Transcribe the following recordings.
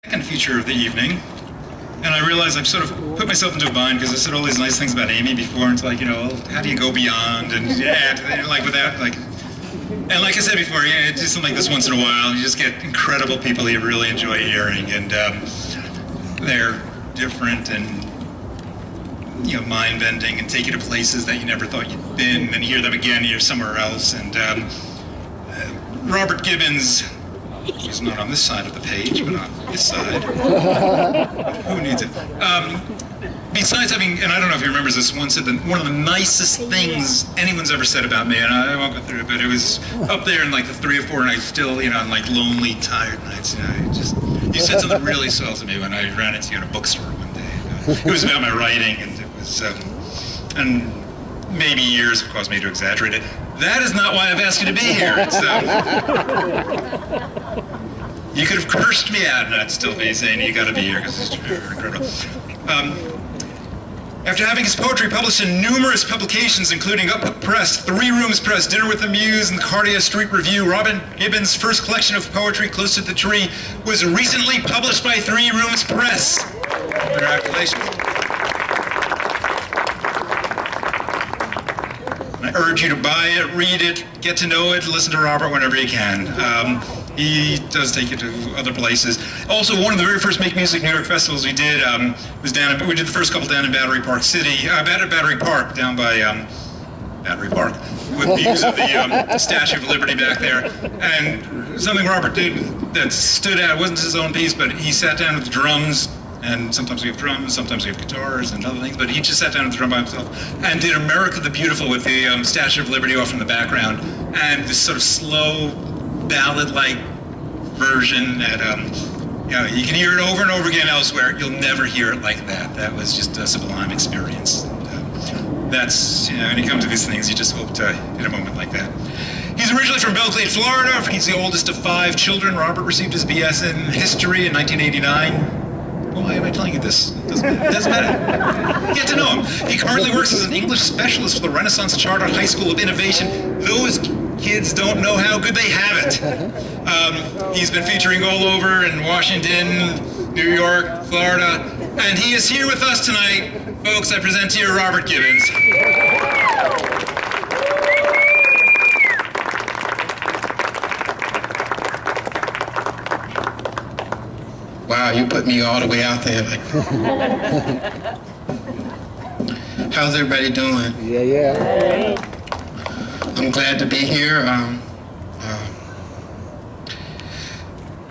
Second feature of the evening, and I realized I've sort of put myself into a bind because I said all these nice things about Amy before, and it's like, you know, how do you go beyond and like without like, and like I said before, yeah, do something like this once in a while, you just get incredible people you really enjoy hearing, and they're different and, you know, mind-bending and take you to places that you never thought you'd been, and then hear them again, you're somewhere else, and Robert Gibbons. He's not on this side of the page, but on this side. Who needs it? Besides having, and I don't know if he remembers this, one said that one of the nicest things anyone's ever said about me, and I won't go through it, but it was up there in like the 3 or 4 nights still, you know, on like lonely, tired nights, you know, you said something really swell to me when I ran into you in a bookstore one day. It was about my writing, and it was, and maybe years have caused me to exaggerate it. That is not why I've asked you to be here. It's, you could have cursed me out and I'd still be saying you gotta be here because it's incredible. After having his poetry published in numerous publications, including Up Press, 3 Rooms Press, Dinner with the Muse, and the Cartier Street Review, Robin Gibbons' first collection of poetry, Close to the Tree, was recently published by 3 Rooms Press. Congratulations. I urge you to buy it, read it, get to know it, listen to Robert whenever you can. He does take you to other places. Also, one of the very first Make Music New York festivals we did was we did the first couple down in Battery Park City, Battery Park, down by Battery Park, with the use of the Statue of Liberty back there. And something Robert did that stood out, it wasn't his own piece, but he sat down with the drums, and sometimes we have drums, sometimes we have guitars and other things, but he just sat down with the drum by himself and did America the Beautiful with the Statue of Liberty off in the background, and this sort of slow, ballad-like version that, you know, you can hear it over and over again elsewhere. You'll never hear it like that. That was just a sublime experience. And, that's, you know, when you come to these things, you just hope to hit a moment like that. He's originally from Belgrade, Florida. He's the oldest of 5 children. Robert received his BS in history in 1989. Why am I telling you this? It doesn't matter. Get to know him. He currently works as an English specialist for the Renaissance Charter High School of Innovation. Those kids don't know how good they have it. He's been featuring all over in Washington, New York, Florida, and he is here with us tonight. Folks, I present to you Robert Gibbons. Wow, you put me all the way out there. How's everybody doing? Yeah. I'm glad to be here.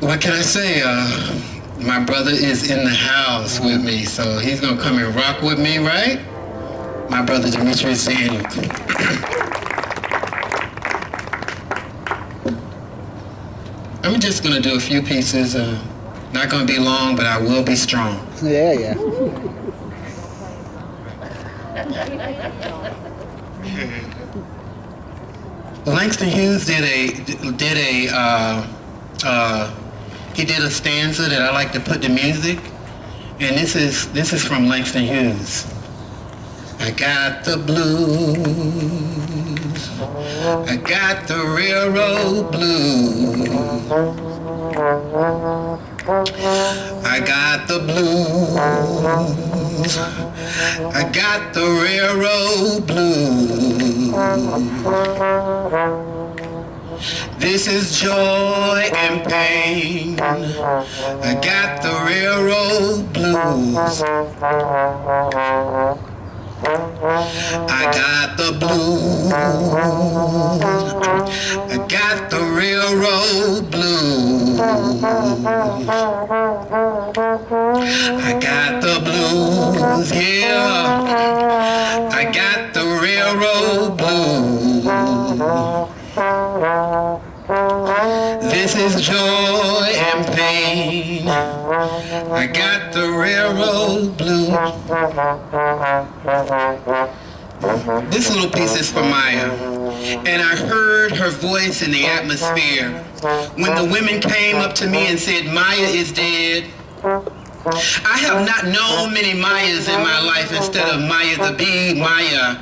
What can I say? My brother is in the house with me, so he's gonna come and rock with me, right? My brother Demetrius Daniel. I'm just gonna do a few pieces. Not gonna be long, but I will be strong. Yeah. Langston Hughes did a stanza that I like to put to music, and this is from Langston Hughes. I got the blues, I got the railroad blues, I got the blues, I got the railroad blues. This is joy and pain. I got the railroad blues. I got the blues. I got the railroad blues. I got the blues, yeah. I got the railroad blues. This is joy and pain. I got the railroad blues. This little piece is for Maya. And I heard her voice in the atmosphere when the women came up to me and said, Maya is dead. I have not known many Mayas in my life instead of Maya the bee, Maya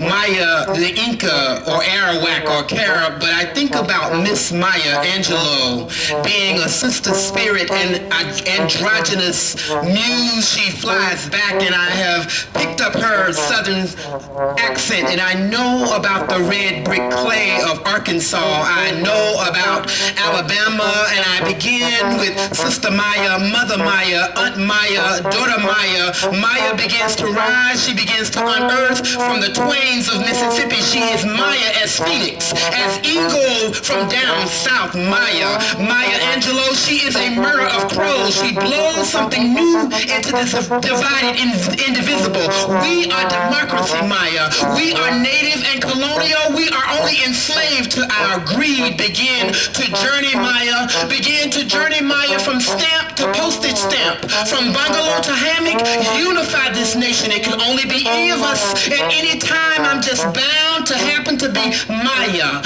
Maya the Inca or Arawak or Carib, but I think about Miss Maya Angelou being a sister spirit and androgynous muse. She flies back, and I have picked up her southern accent, and I know about the red brick clay of Arkansas. I know about Alabama, and I begin with Sister Maya, Mother Maya, Aunt Maya, Daughter Maya. Maya begins to rise. She begins to unearth from the twains of Mississippi. She is Maya as Phoenix, as eagle from down south. Maya Angelou, she is a murder of crows. She blows something new into this divided indivisible. We are democracy, Maya. We are native and colonial. We are only enslaved to our greed. Begin to journey, Maya. Begin to journey, Maya, from stamp to postage stamp, from bungalow to hammock. Unify this nation. It can only be any of us at any time. I'm just bound to happen to be Maya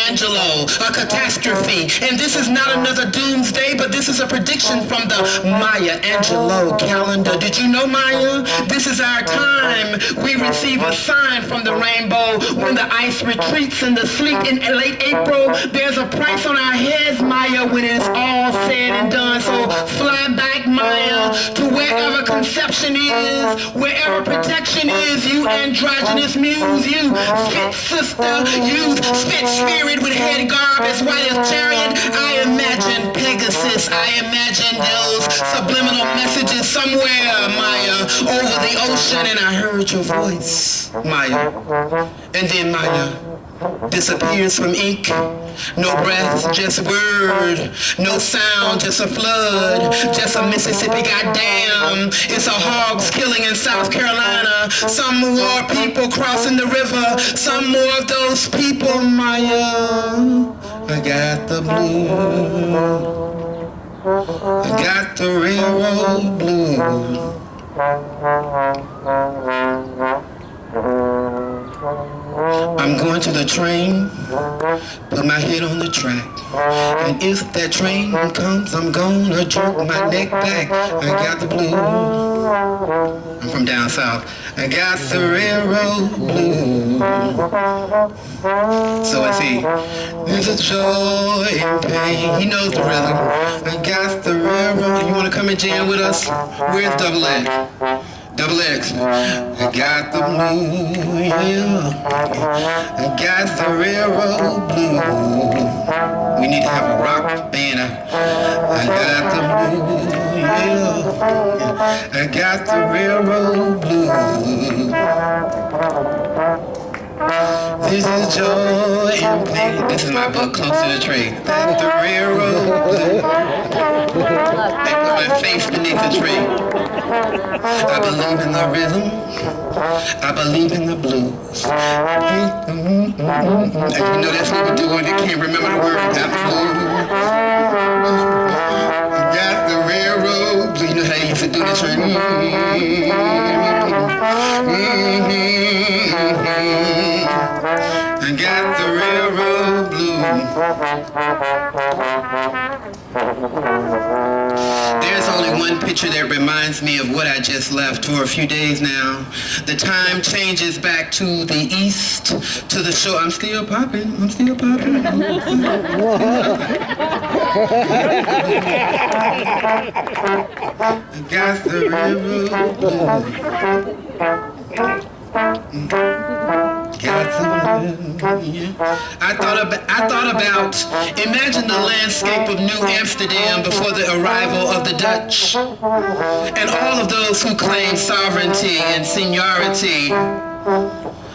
Angelou, a catastrophe. And this is not another doomsday, but this is a prediction from the Maya Angelou calendar. Did you know, Maya? This is our time. We receive a sign from the rainbow when the ice retreats in the sleet in late April. There's a price on our heads, Maya, when it's all said and done. So fly back, Maya, to wherever conception is, wherever protection is. You androgynous muse, you spit sister, you spit spirit with head garb as white as chariot. I imagine Pegasus. I imagine those subliminal messages somewhere, Maya, over the ocean, and I heard your voice, Maya. And then Maya disappears from ink. No breath, just word. No sound, just a flood. Just a Mississippi, goddamn. It's a hogs killing in South Carolina. Some more people crossing the river. Some more of those people, Maya. I got the blues. I got the railroad blues. I'm going to the train, put my head on the track. And if that train comes, I'm gonna jerk my neck back. I got the blues. I'm from down south. I got the railroad blues. So is he. There's a joy in pain. He knows the rhythm. I got the railroad. You wanna come and jam with us? Where's Double X? Double X. I got the blue, yeah. I got the railroad blue. We need to have a rock band. I got the blue, yeah. I got the railroad blue. This is joy and pain. This is my book, Close to the Tree. Got the railroad blue. They put my face beneath the tree. I believe in the rhythm. I believe in the blues. And you know that's what we do when you can't remember the word. Got the blues. Got the railroad. You know how you used to do this, right? I got the railroad blues. There's only one picture that reminds me of what I just left for a few days now. The time changes back to the east, to the shore. I'm still popping. I got the railroad blue. I thought about, imagine the landscape of New Amsterdam before the arrival of the Dutch, and all of those who claim sovereignty and seniority.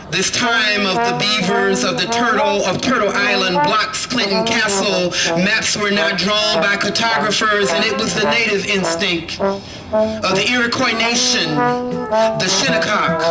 This time of the beavers, of Turtle Island, blocks Clinton Castle, maps were not drawn by cartographers, and it was the native instinct of the Iroquois nation, the Shinnecock.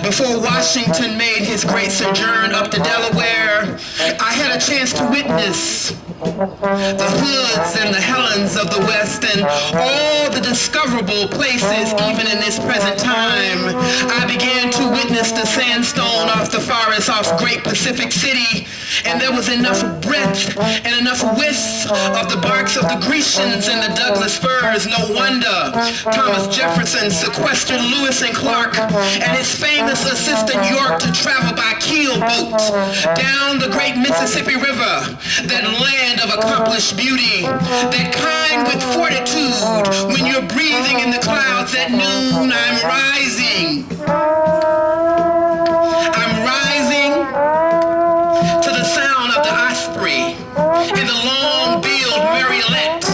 Before Washington made his great sojourn up to Delaware, I had a chance to witness the hoods and the Helens of the West and all the discoverable places, even in this present time. I began to witness the sandstone off the forest off Great Pacific City, and there was enough breadth and enough width of the barks of the Grecians and the Douglas firs. No wonder Thomas Jefferson sequestered Lewis and Clark and his famous assistant York to travel by keel boat down the great Mississippi River, that land of accomplished beauty, that kind with fortitude when you're breathing in the clouds at noon. I'm rising to the sound of the osprey and the long-billed Mariolette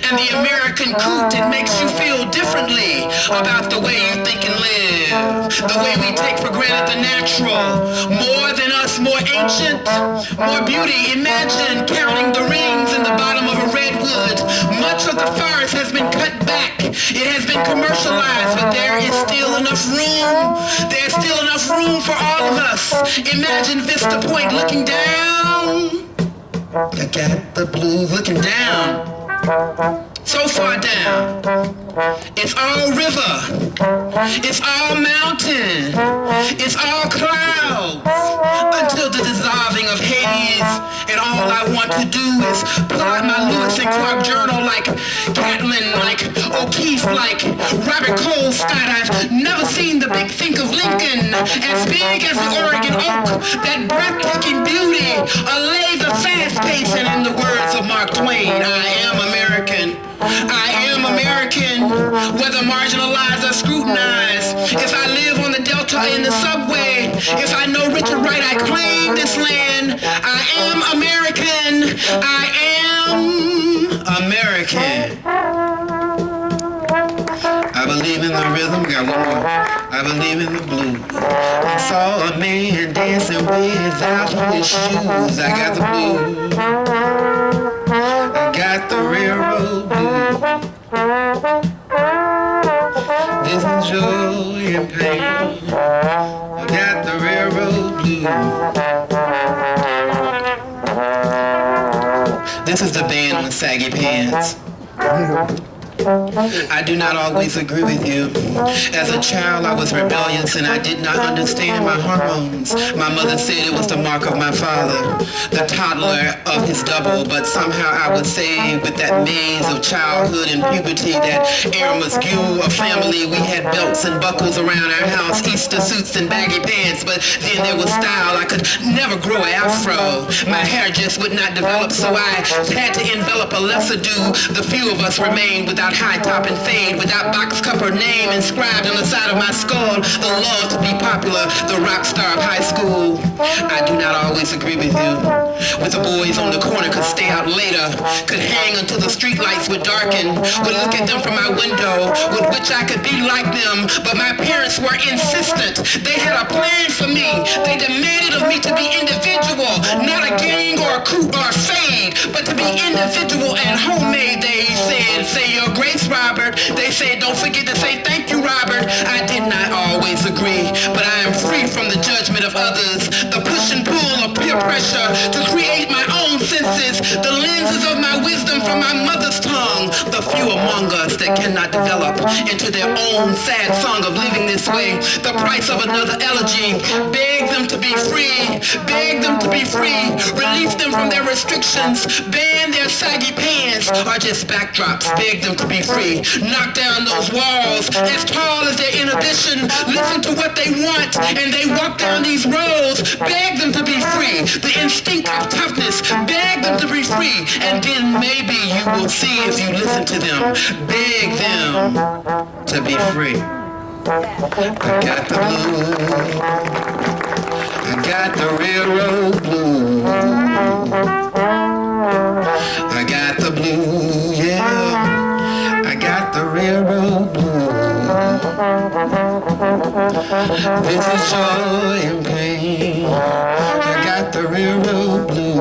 and the American coot. It makes you feel differently about the way you think and live, the way we take for granted the natural, more than us, more ancient, more beauty. Imagine counting the rings in the bottom of a redwood. Much of the forest has been cut back. It has been commercialized, but there is still enough room. There's still enough room for all of us. Imagine Vista Point looking down. I got the blues looking down. So far down. It's all river. It's all mountain. It's all clouds until the dissolving of haze. And all I want to do is pull out my Lewis and Clark journal like Catlin, like O'Keefe, like Robert Colescott. I've never seen the big think of Lincoln as big as the Oregon oak, that breathtaking beauty, a laser fast pace, and in the words of Mark Twain, I am American. I am American, whether marginalized or scrutinized. If I live on the Delta in the subway, if I know Richard Wright, I claim this land. I am American. I am American. I believe in the rhythm, got one more. I believe in the blues. I saw a man dancing without his shoes. I got the blues. I got the railroad blues. This is joy and pain. I got the railroad blues. This is the band with saggy pants. I do not always agree with you. As a child, I was rebellious and I did not understand my hormones. My mother said it was the mark of my father, the toddler of his double, but somehow I was saved with that maze of childhood and puberty, that Aramusgue of family. We had belts and buckles around our house, Easter suits and baggy pants, but then there was style. I could never grow an afro. My hair just would not develop, so I had to envelop a lesser do. The few of us remained without high top and fade, without box cup or name inscribed on the side of my skull, the love to be popular, the rock star of high school. I do not always agree with you. With the boys on the corner could stay out later, could hang until the streetlights would darken, would look at them from my window, with which I could be like them, but my parents were insistent. They had a plan for me. They demanded of me to be individual, not a gang or a coup or a fade, but to be individual and homemade. They said, say your grace, Robert. They said, don't forget to say thank you, Robert. I did not always agree, but I am free from the judgment of others, the push and pull of peer pressure to create my own senses, the lenses of my wisdom from my mother's tongue. The few among us that cannot develop into their own sad song of living this way, the price of another elegy. Beg them to be free, beg them to be free, release them from their restrictions, ban their saggy pants or just backdrops. Beg them to be free, knock down those walls as tall as their inhibition, listen to what they want and they walk down these roads. Beg them to be free, the instinct of toughness. Beg them to be free, and then maybe you will see if you listen to them. Beg them to be free. I got the blues, I got the railroad blues, I got the blues, yeah, I got the railroad blues. This is joy and pain, I got the railroad blues.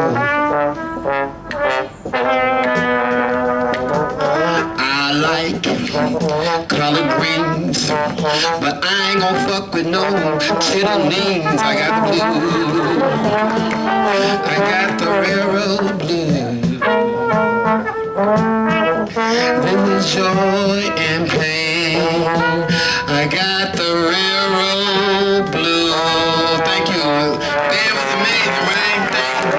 I like collard greens, but I ain't gon' fuck with no chitterlings. I got the blues, I got the railroad blues. then there's joy and pain. I got the railroad blues. Thank you. Band was amazing, right? Thank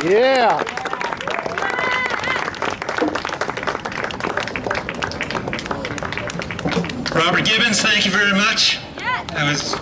you. Yeah. Robert Gibbons, thank you very much. That was